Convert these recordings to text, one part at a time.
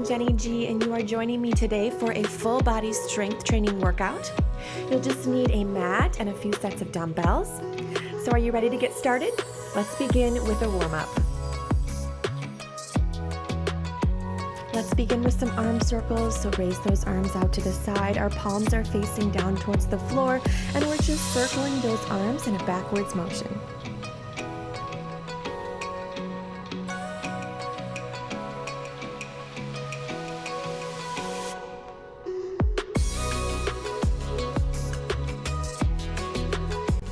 Jenny G, and you are joining me today for a full body strength training workout. You'll just need a mat and a few sets of dumbbells. So are you ready to get started? Let's begin with a warm-up. Let's begin with some arm circles, so raise those arms out to the side. Our palms are facing down towards the floor, and we're just circling those arms in a backwards motion.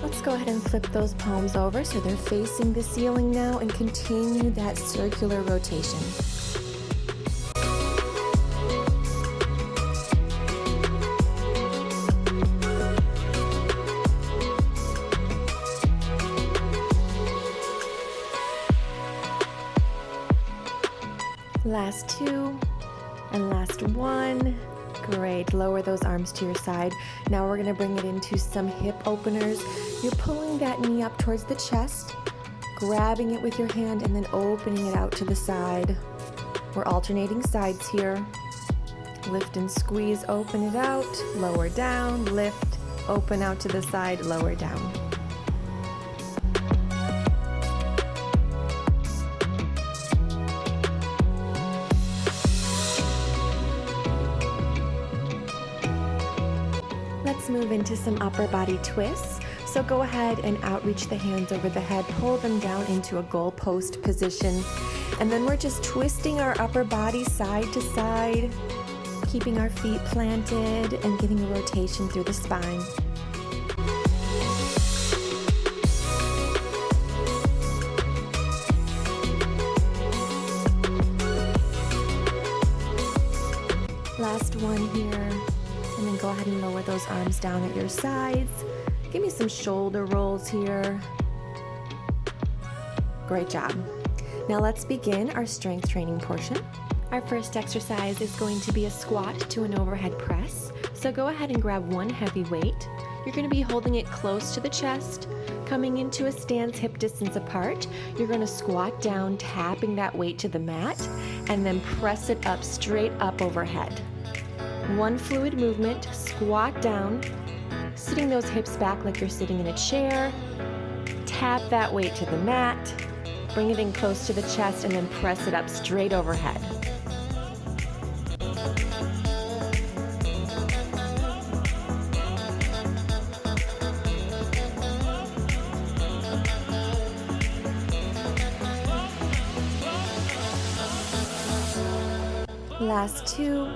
Let's go ahead and flip those palms over so they're facing the ceiling now and continue that circular rotation. Last two, and last one. Great, lower those arms to your side. Now we're gonna bring it into some hip openers. You're pulling that knee up towards the chest, grabbing it with your hand, and then opening it out to the side. We're alternating sides here. Lift and squeeze, open it out, lower down, lift, open out to the side, lower down. Let's move into some upper body twists. So go ahead and outreach the hands over the head, pull them down into a goal post position. And then we're just twisting our upper body side to side, keeping our feet planted and getting a rotation through the spine. Last one here. And then go ahead and lower those arms down at your sides. Give me some shoulder rolls here. Great job. Now let's begin our strength training portion. Our first exercise is going to be a squat to an overhead press. So go ahead and grab one heavy weight. You're going to be holding it close to the chest, coming into a stance hip distance apart. You're going to squat down, tapping that weight to the mat, and then press it up straight up overhead. One fluid movement, squat down, sitting those hips back like you're sitting in a chair. Tap that weight to the mat, bring it in close to the chest, and then press it up straight overhead. Last two.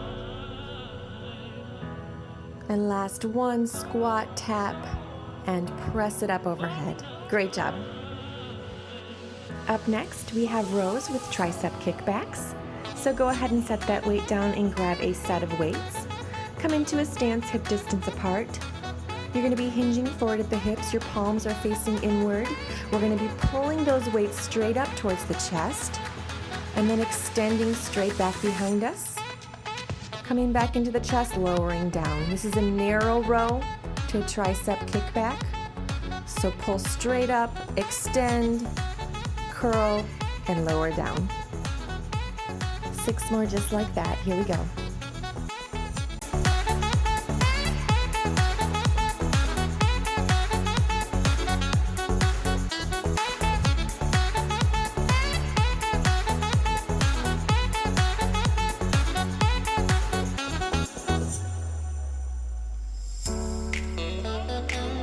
And last one, squat, tap, and press it up overhead. Great job. Up next, we have rows with tricep kickbacks. So go ahead and set that weight down and grab a set of weights. Come into a stance hip distance apart. You're gonna be hinging forward at the hips. Your palms are facing inward. We're gonna be pulling those weights straight up towards the chest and then extending straight back behind us. Coming back into the chest, lowering down. This is a narrow row to a tricep kickback. So pull straight up, extend, curl, and lower down. 6 more just like that. Here we go.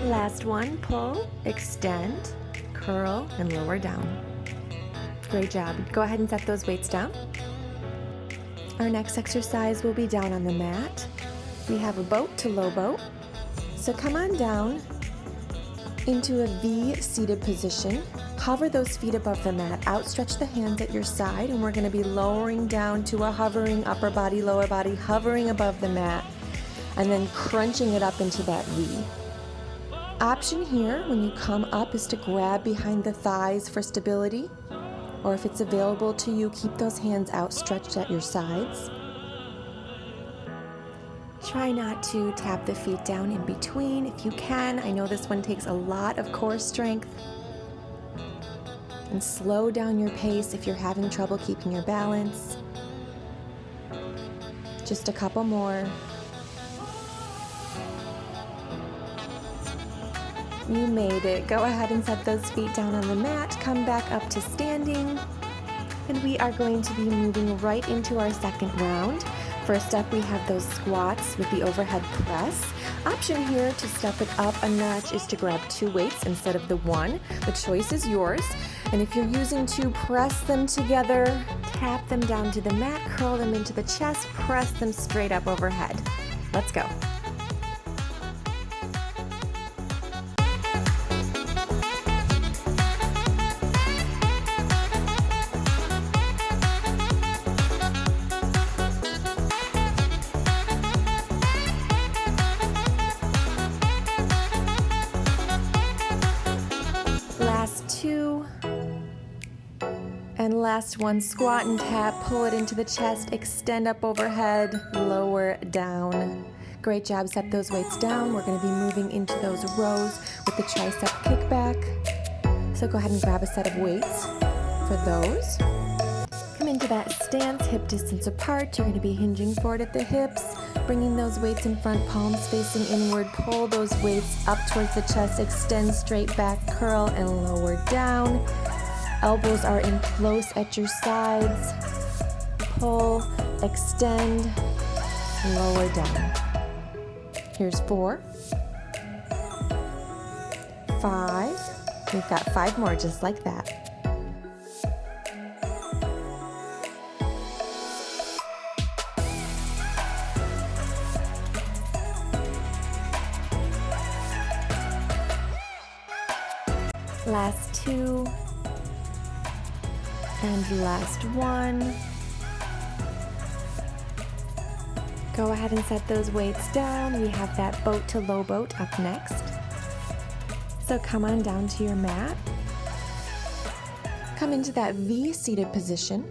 Last one, pull, extend, curl, and lower down. Great job. Go ahead and set those weights down. Our next exercise will be down on the mat. We have a boat to low boat. So come on down into a V seated position. Hover those feet above the mat. Outstretch the hands at your side, and we're going to be lowering down to a hovering upper body, lower body, hovering above the mat, and then crunching it up into that V. Option here when you come up is to grab behind the thighs for stability, or if it's available to you, keep those hands outstretched at your sides. Try not to tap the feet down in between if you can. I know this one takes a lot of core strength. And slow down your pace if you're having trouble keeping your balance. Just a couple more. You made it. Go ahead and set those feet down on the mat. Come back up to standing. And we are going to be moving right into our second round. First up, we have those squats with the overhead press. Option here to step it up a notch is to grab 2 weights instead of the 1. The choice is yours. And if you're using 2, press them together, tap them down to the mat, curl them into the chest, press them straight up overhead. Let's go. Last 2. And last one, squat and tap, pull it into the chest, extend up overhead, lower down. Great job, set those weights down. We're gonna be moving into those rows with the tricep kickback. So go ahead and grab a set of weights for those. Come into that stance, hip distance apart. You're gonna be hinging forward at the hips, bringing those weights in front, palms facing inward. Pull those weights up towards the chest, extend straight back, curl and lower down. Elbows are in close at your sides. Pull, extend, lower down. Here's 4, 5. We've got 5 more just like that. Last 2. And last 1. Go ahead and set those weights down. We have that boat to low boat up next. So come on down to your mat. Come into that V seated position.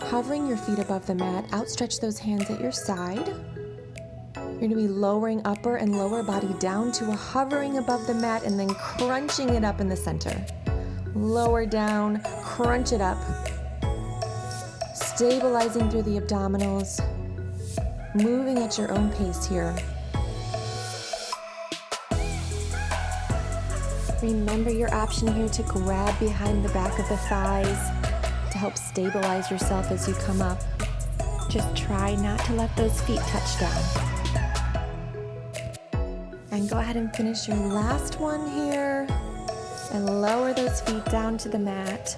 Hovering your feet above the mat, outstretch those hands at your side. You're going to be lowering upper and lower body down to a hovering above the mat and then crunching it up in the center. Lower down, crunch it up, stabilizing through the abdominals, moving at your own pace here. Remember your option here to grab behind the back of the thighs to help stabilize yourself as you come up. Just try not to let those feet touch down. And go ahead and finish your last one here. And lower those feet down to the mat.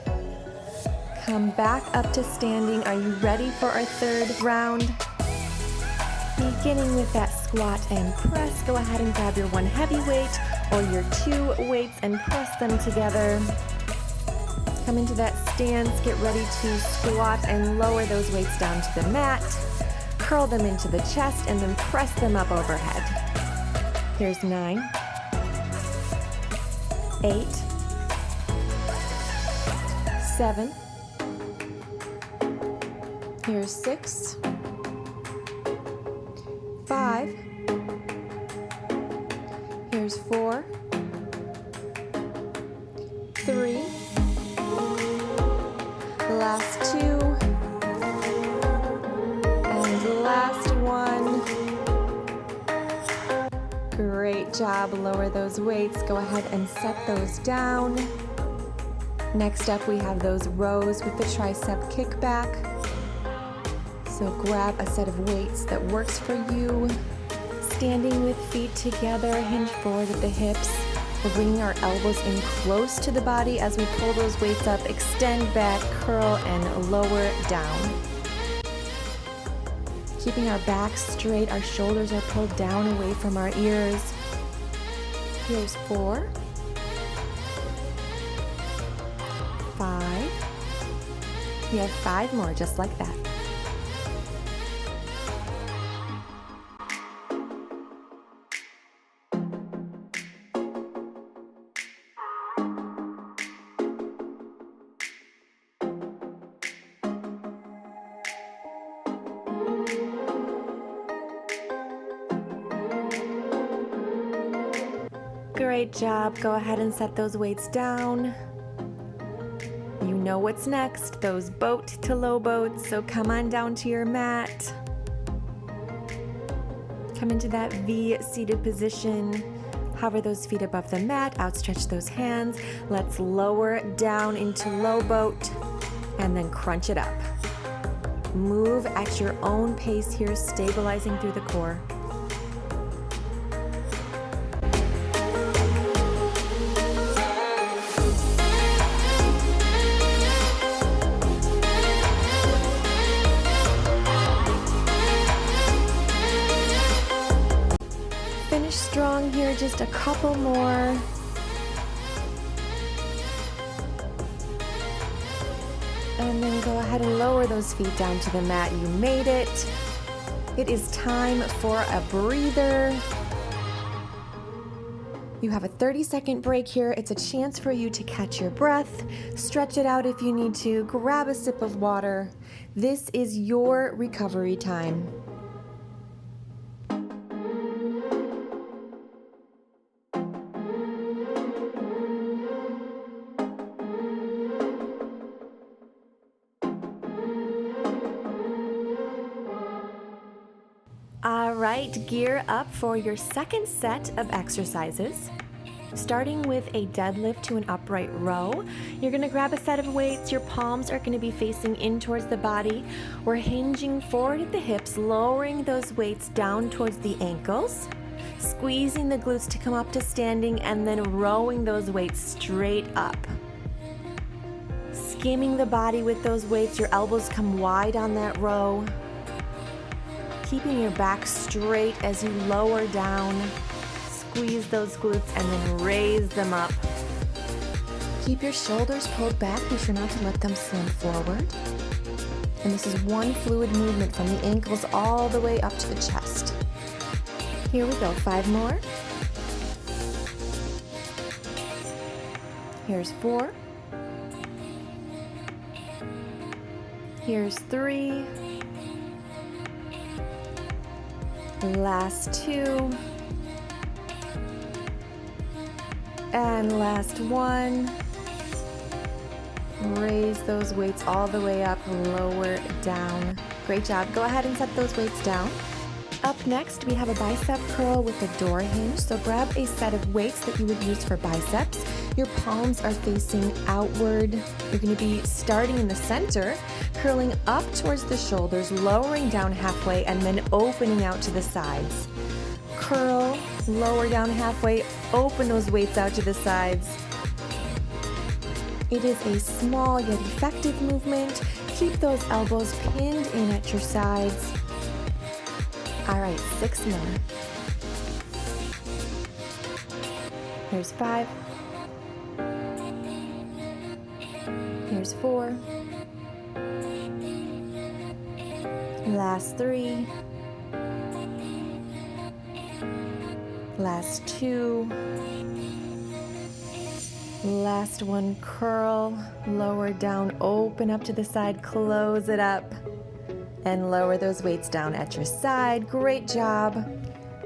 Come back up to standing. Are you ready for our third round? Beginning with that squat and press, go ahead and grab your 1 heavy weight or your 2 weights and press them together. Come into that stance, get ready to squat and lower those weights down to the mat. Curl them into the chest and then press them up overhead. Here's 9. 8, 7, here's 6, 5, here's 4, 3, last 2, and last 1. Great job. Lower those weights. Go ahead and set those down. Next up, we have those rows with the tricep kickback. So grab a set of weights that works for you. Standing with feet together, hinge forward at the hips. We're bringing our elbows in close to the body as we pull those weights up, extend back, curl, and lower down. Keeping our back straight, our shoulders are pulled down away from our ears. Here's 4, 5. We have 5 more just like that. Great job. Go ahead and set those weights down. You know what's next, those boat to low boats. So come on down to your mat. Come into that V seated position. Hover those feet above the mat, outstretch those hands. Let's lower down into low boat and then crunch it up. Move at your own pace here, stabilizing through the core. Finish strong here, just a couple more. And then go ahead and lower those feet down to the mat. You made it. It is time for a breather. You have a 30-second break here. It's a chance for you to catch your breath, stretch it out if you need to, grab a sip of water. This is your recovery time. All right, gear up for your second set of exercises. Starting with a deadlift to an upright row. You're gonna grab a set of weights. Your palms are gonna be facing in towards the body. We're hinging forward at the hips, lowering those weights down towards the ankles, squeezing the glutes to come up to standing, and then rowing those weights straight up. Skimming the body with those weights. Your elbows come wide on that row. Keeping your back straight as you lower down. Squeeze those glutes and then raise them up. Keep your shoulders pulled back. Be sure not to let them slam forward. And this is one fluid movement from the ankles all the way up to the chest. Here we go, 5 more. Here's 4. Here's 3. Last 2. And last 1. Raise those weights all the way up, lower down. Great job. Go ahead and set those weights down. Up next, we have a bicep curl with a door hinge. So grab a set of weights that you would use for biceps. Your palms are facing outward. You're going to be starting in the center, curling up towards the shoulders, lowering down halfway, and then opening out to the sides. Curl, lower down halfway, open those weights out to the sides. It is a small yet effective movement. Keep those elbows pinned in at your sides. All right, 6 more. Here's 5. Here's 4. Last 3. Last 2. Last 1, curl, lower down, open up to the side, close it up, and lower those weights down at your side. Great job.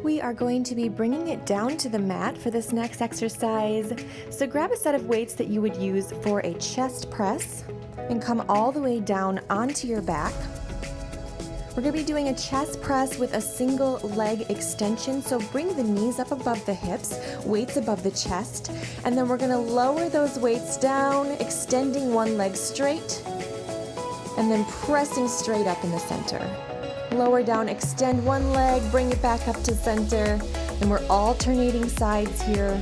We are going to be bringing it down to the mat for this next exercise. So grab a set of weights that you would use for a chest press and come all the way down onto your back. We're going to be doing a chest press with a single leg extension, so bring the knees up above the hips, weights above the chest, and then we're going to lower those weights down, extending one leg straight, and then pressing straight up in the center. Lower down, extend one leg, bring it back up to center, and we're alternating sides here.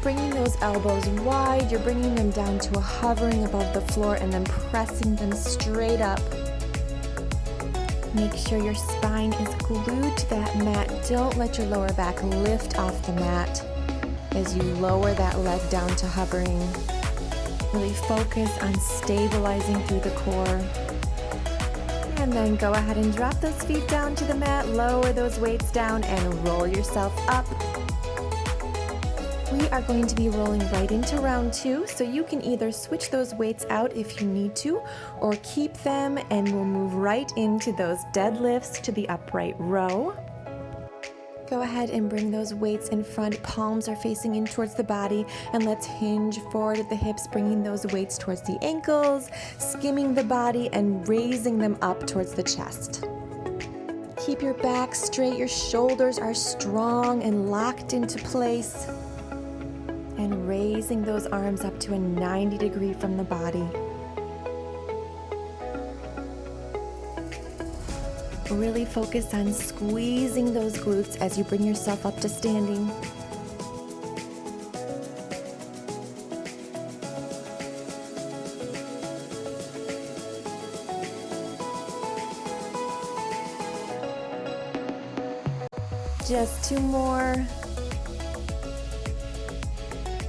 Bringing those elbows wide, you're bringing them down to a hovering above the floor and then pressing them straight up. Make sure your spine is glued to that mat. Don't let your lower back lift off the mat as you lower that leg down to hovering. Really focus on stabilizing through the core. And then go ahead and drop those feet down to the mat, lower those weights down, and roll yourself up. We are going to be rolling right into round 2, so you can either switch those weights out if you need to, or keep them, and we'll move right into those deadlifts to the upright row. Go ahead and bring those weights in front. Palms are facing in towards the body, and let's hinge forward at the hips, bringing those weights towards the ankles, skimming the body and raising them up towards the chest. Keep your back straight, your shoulders are strong and locked into place. And raising those arms up to a 90 degree from the body. Really focus on squeezing those glutes as you bring yourself up to standing. Just 2 more.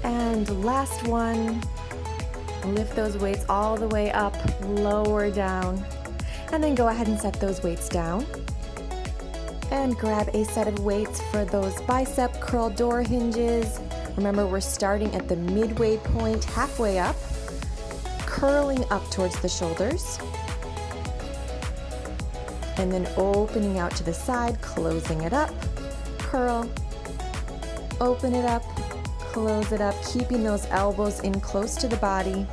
And last one. Lift those weights all the way up, lower down. And then go ahead and set those weights down. And grab a set of weights for those bicep curl door hinges. Remember, we're starting at the midway point, halfway up, curling up towards the shoulders. And then opening out to the side, closing it up, curl, open it up, close it up, keeping those elbows in close to the body.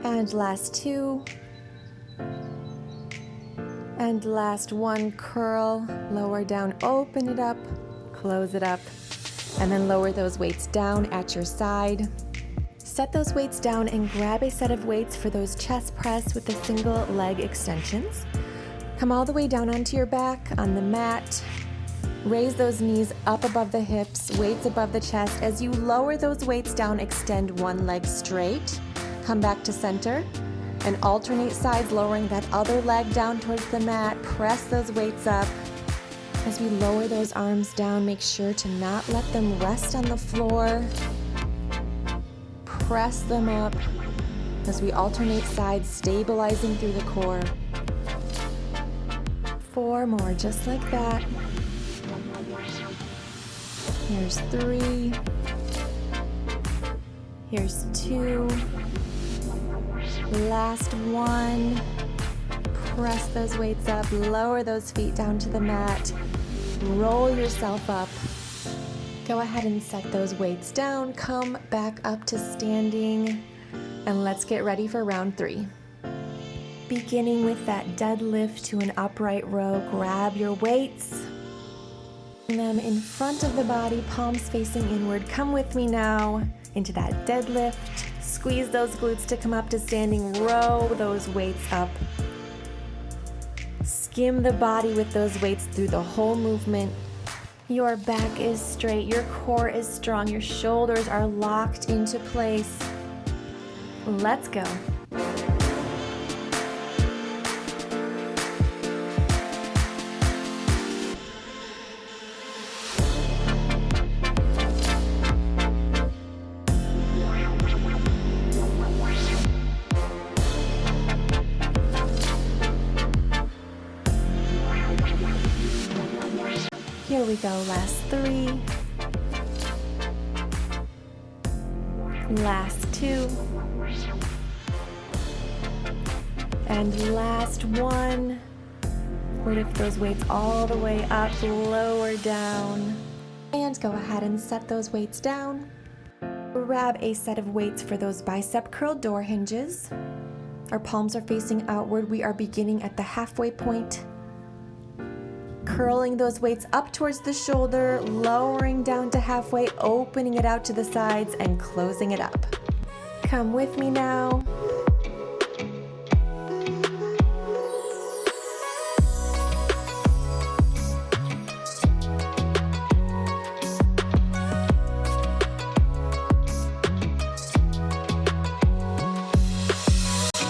And last 2. And last 1, curl, lower down, open it up, close it up, and then lower those weights down at your side. Set those weights down and grab a set of weights for those chest press with the single leg extensions. Come all the way down onto your back on the mat. Raise those knees up above the hips, weights above the chest. As you lower those weights down, extend one leg straight. Come back to center and alternate sides, lowering that other leg down towards the mat. Press those weights up. As we lower those arms down, make sure to not let them rest on the floor. Press them up as we alternate sides, stabilizing through the core. 4 more, just like that. Here's 3. Here's 2. Last 1. Press those weights up, lower those feet down to the mat, roll yourself up. Go ahead and set those weights down, come back up to standing, and let's get ready for round 3. Beginning with that deadlift to an upright row, grab your weights, bring them in front of the body, palms facing inward. Come with me now into that deadlift. Squeeze those glutes to come up to standing. Row those weights up. Skim the body with those weights through the whole movement. Your back is straight, your core is strong, your shoulders are locked into place. Let's go. Here we go, last 3, last 2, and last 1. Lift those weights all the way up, lower down, and go ahead and set those weights down. Grab a set of weights for those bicep curl door hinges. Our palms are facing outward. We are beginning at the halfway point. Curling those weights up towards the shoulder, lowering down to halfway, opening it out to the sides, and closing it up. Come with me now.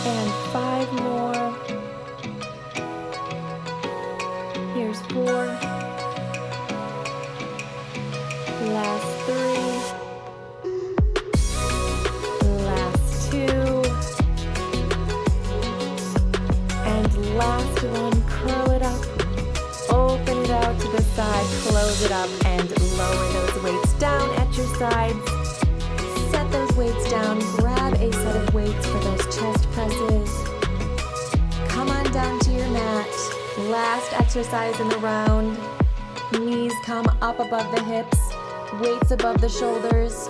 And 5 more. Here's 4. Last 3. lower those weights down at your sides. Set those weights down, grab a set of weights for those chest presses. Come on down to your mat. Last exercise in the round. Knees come up above the hips, weights above the shoulders.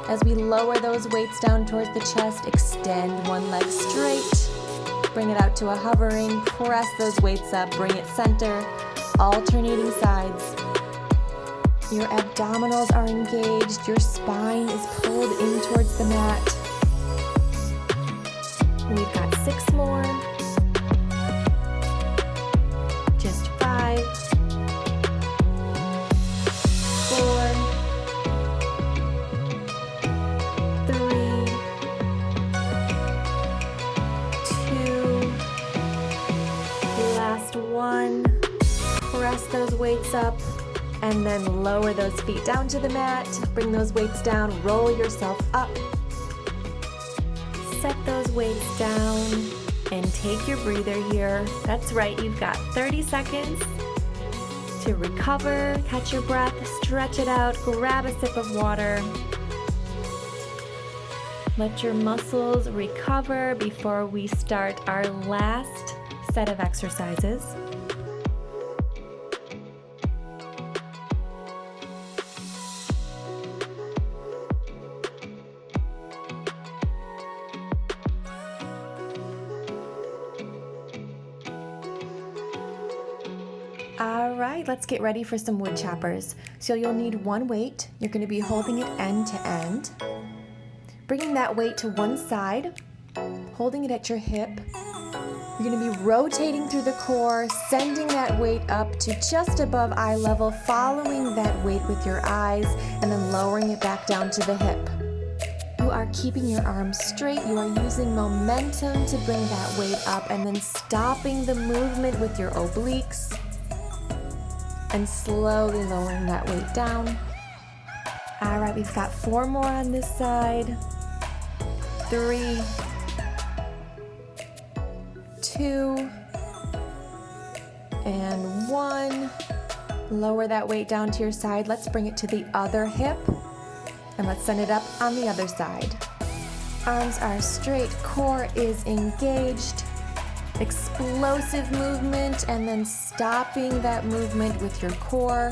As we lower those weights down towards the chest, extend one leg straight. Bring it out to a hovering, press those weights up, bring it center, alternating sides. Your abdominals are engaged, your spine is pulled in towards the mat. We've got 6 more. Just 5, 4, 3, 2, last one. Press those weights up. And then lower those feet down to the mat, bring those weights down, roll yourself up. Set those weights down and take your breather here. That's right, you've got 30 seconds to recover, catch your breath, stretch it out, grab a sip of water. Let your muscles recover before we start our last set of exercises. All right, let's get ready for some wood choppers. So you'll need one weight. You're going to be holding it end to end. Bringing that weight to one side, holding it at your hip. You're going to be rotating through the core, sending that weight up to just above eye level, following that weight with your eyes, and then lowering it back down to the hip. You are keeping your arms straight. You are using momentum to bring that weight up, and then stopping the movement with your obliques. And slowly lowering that weight down. All right, we've got 4 more on this side. 3, 2, and 1. Lower that weight down to your side. Let's bring it to the other hip. And let's send it up on the other side. Arms are straight, core is engaged. Explosive movement, and then stopping that movement with your core.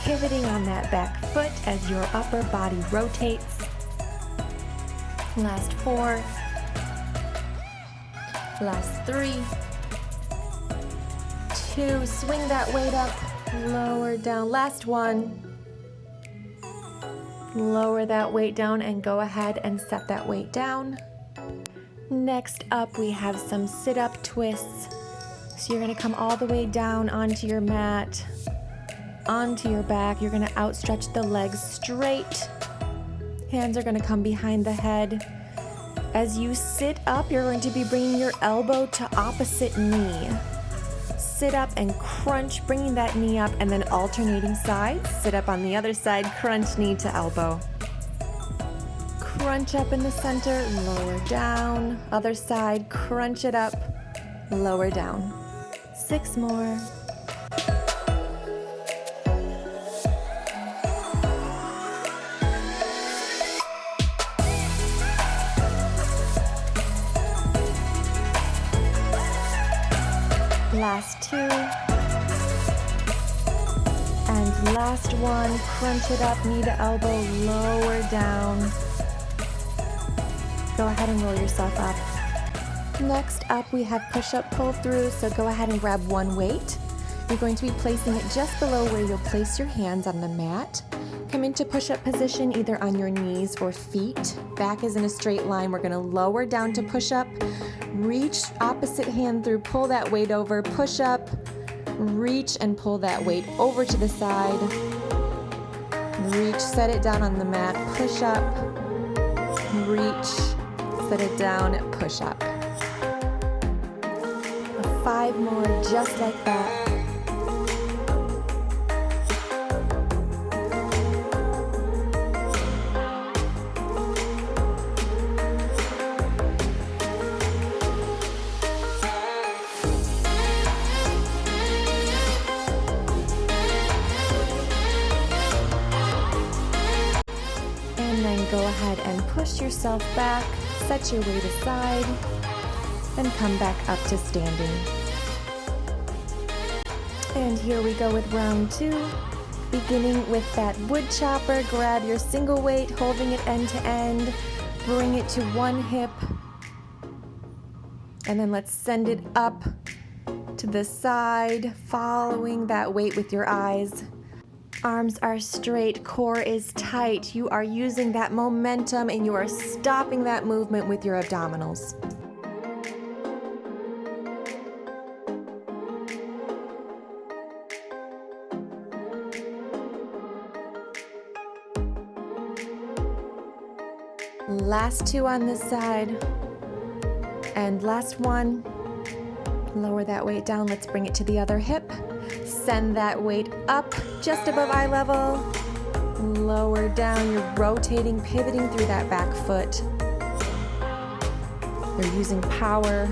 Pivoting on that back foot as your upper body rotates. Last 4. Last 3. 2. Swing that weight up, lower down. Last 1. Lower that weight down and go ahead and set that weight down. Next up, we have some sit-up twists. So you're going to come all the way down onto your mat, onto your back. You're going to outstretch the legs straight. Hands are going to come behind the head. As you sit up, you're going to be bringing your elbow to opposite knee. Sit up and crunch, bringing that knee up, and then alternating sides. Sit up on the other side, crunch knee to elbow. Crunch up in the center, lower down. Other side, crunch it up, lower down. 6 more. Last 2. And last one, crunch it up, knee to elbow, lower down. Go ahead and roll yourself up. Next up, we have push-up pull-through, so go ahead and grab one weight. You're going to be placing it just below where you'll place your hands on the mat. Come into push-up position either on your knees or feet. Back is in a straight line. We're going to lower down to push-up. Reach opposite hand through, pull that weight over, push up, reach and pull that weight over to the side. Reach, set it down on the mat, push up, reach, set it down, push up. 5 more just like that. go ahead and push yourself back, set your weight aside, and come back up to standing. And here we go with round 2. Beginning with that wood chopper, grab your single weight, holding it end to end, bring it to one hip, and then let's send it up to the side, following that weight with your eyes. Arms are straight, core is tight. You are using that momentum and you are stopping that movement with your abdominals. Last 2 on this side, and last one. Lower that weight down, let's bring it to the other hip. Send that weight up just above eye level. Lower down, you're rotating, pivoting through that back foot. You're using power.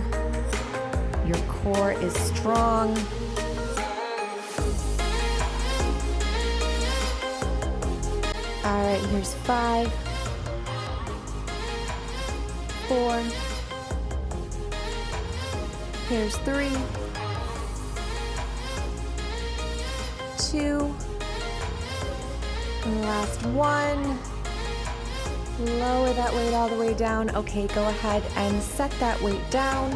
Your core is strong. All right, here's 5, 4, here's 3, 2, and last 1. Lower that weight all the way down. Okay, go ahead and set that weight down.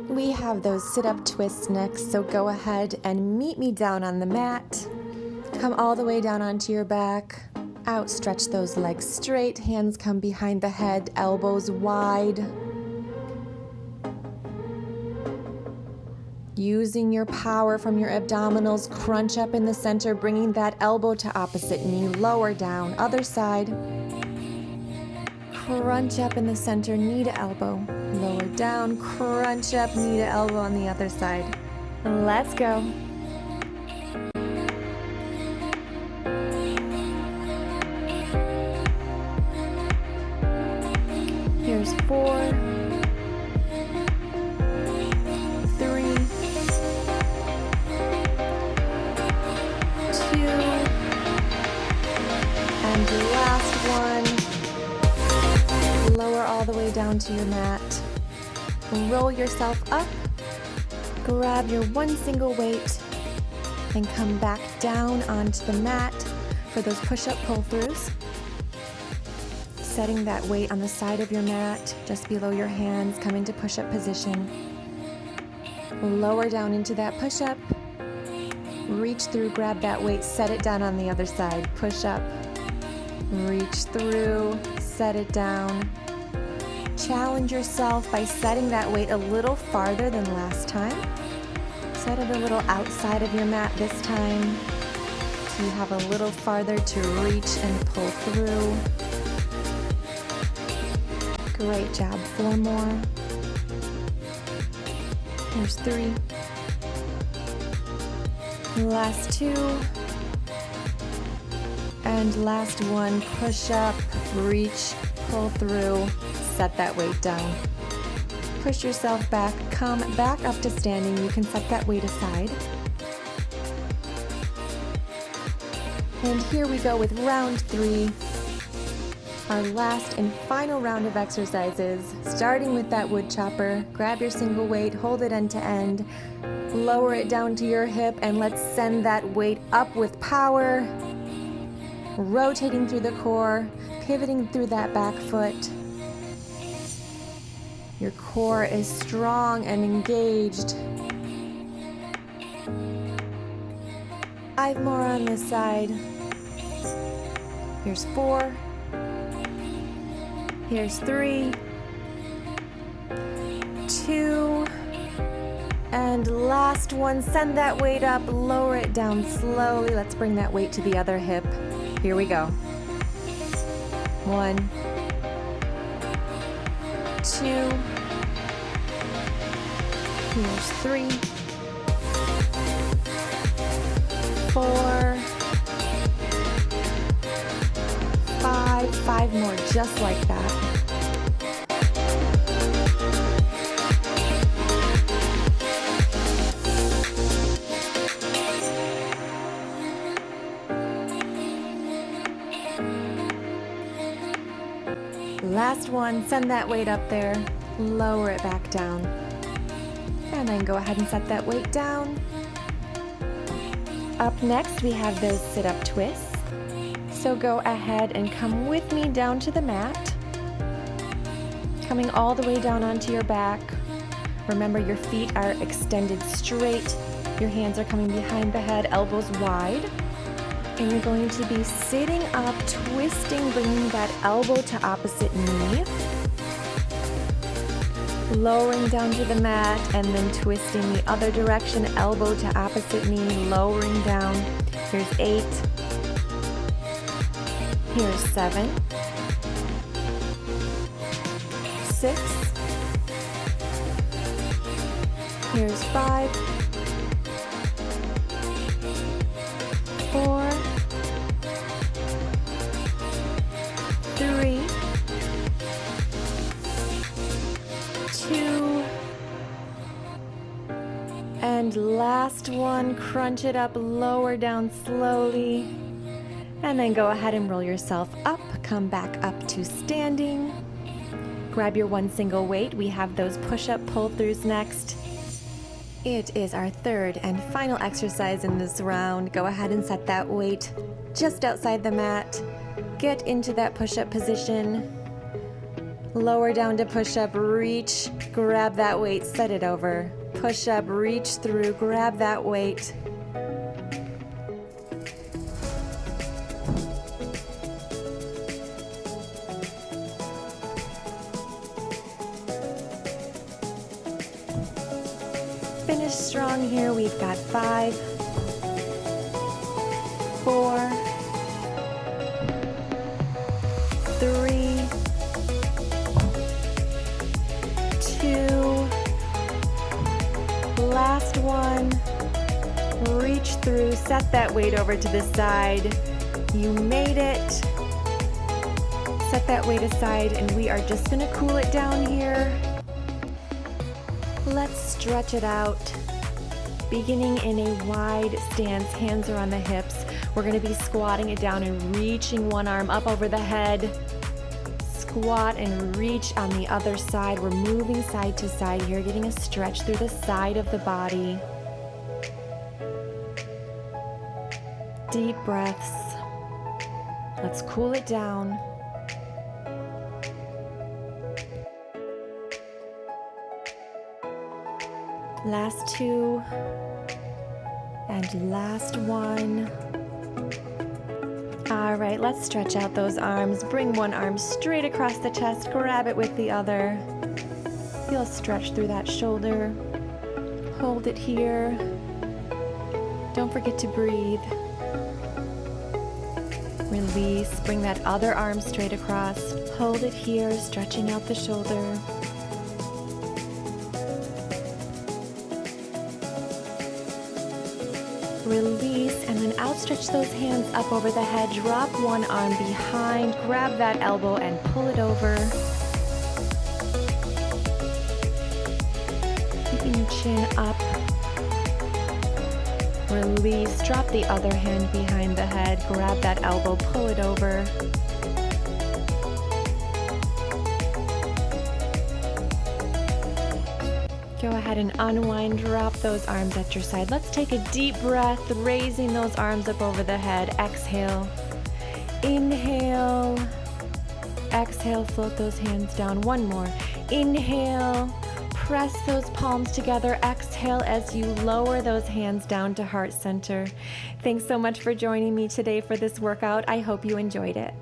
We have those sit-up twists next, so go ahead and meet me down on the mat. Come all the way down onto your back. Outstretch those legs straight, hands come behind the head, elbows wide. Using your power from your abdominals, crunch up in the center, bringing that elbow to opposite knee, lower down, other side. Crunch up in the center, knee to elbow, lower down, crunch up, knee to elbow on the other side. Let's go. Here's 4, 3, 2, and last one. Lower all the way down to your mat. Roll yourself up. Grab your one single weight and come back down onto the mat for those push-up pull-throughs. Setting that weight on the side of your mat, just below your hands, come into push-up position. Lower down into that push-up. Reach through, grab that weight, set it down on the other side. Push up, reach through, set it down. Challenge yourself by setting that weight a little farther than last time. Set it a little outside of your mat this time, so you have a little farther to reach and pull through. Great job. 4 more. Here's 3. Last 2. And last one. Push up, reach, pull through, set that weight down. Push yourself back, come back up to standing. You can set that weight aside. And here we go with round 3. Our last and final round of exercises, starting with that wood chopper. Grab your single weight, hold it end to end, lower it down to your hip, and let's send that weight up with power, rotating through the core, pivoting through that back foot. Your core is strong and engaged. 5 more on this side. Here's 4. Here's 3, 2, and last one. Send that weight up, lower it down slowly. Let's bring that weight to the other hip. Here we go. 1, 2, here's 3, 4, 5 more, just like that. last one. Send that weight up there. Lower it back down. And then go ahead and set that weight down. Up next, we have those sit-up twists. So go ahead and come with me down to the mat. Coming all the way down onto your back. Remember, your feet are extended straight. Your hands are coming behind the head, elbows wide. And you're going to be sitting up, twisting, bringing that elbow to opposite knee. Lowering down to the mat and then twisting the other direction, elbow to opposite knee, lowering down. Here's 8. Here's 7. 6. Here's 5. 4. 3. 2. And last one, crunch it up, lower down slowly. And then go ahead and roll yourself up, come back up to standing. Grab your one single weight. We have those push-up pull-throughs next. It is our third and final exercise in this round. Go ahead and set that weight just outside the mat. Get into that push-up position. Lower down to push-up, reach, grab that weight, set it over. Push-up, reach through, grab that weight. Finish strong here. We've got 5, 4, 3, 2, last one. Reach through, set that weight over to the side. You made it. Set that weight aside, and we are just going to cool it down here. Let's stretch it out. Beginning in a wide stance, hands are on the hips. We're going to be squatting it down and reaching one arm up over the head. Squat and reach on the other side. We're moving side to side here, getting a stretch through the side of the body. Deep breaths. Let's cool it down. Last 2, and last 1. All right, let's stretch out those arms. Bring one arm straight across the chest, grab it with the other. Feel a stretch through that shoulder. Hold it here. Don't forget to breathe. Release, bring that other arm straight across. Hold it here, stretching out the shoulder. Release, and then outstretch those hands up over the head. Drop one arm behind, grab that elbow and pull it over. Keeping your chin up. Release, drop the other hand behind the head, grab that elbow, pull it over. Go ahead and unwind, drop those arms at your side. Let's take a deep breath, raising those arms up over the head. Exhale, inhale, exhale, float those hands down. One more, inhale, press those palms together. Exhale as you lower those hands down to heart center. Thanks so much for joining me today for this workout. I hope you enjoyed it.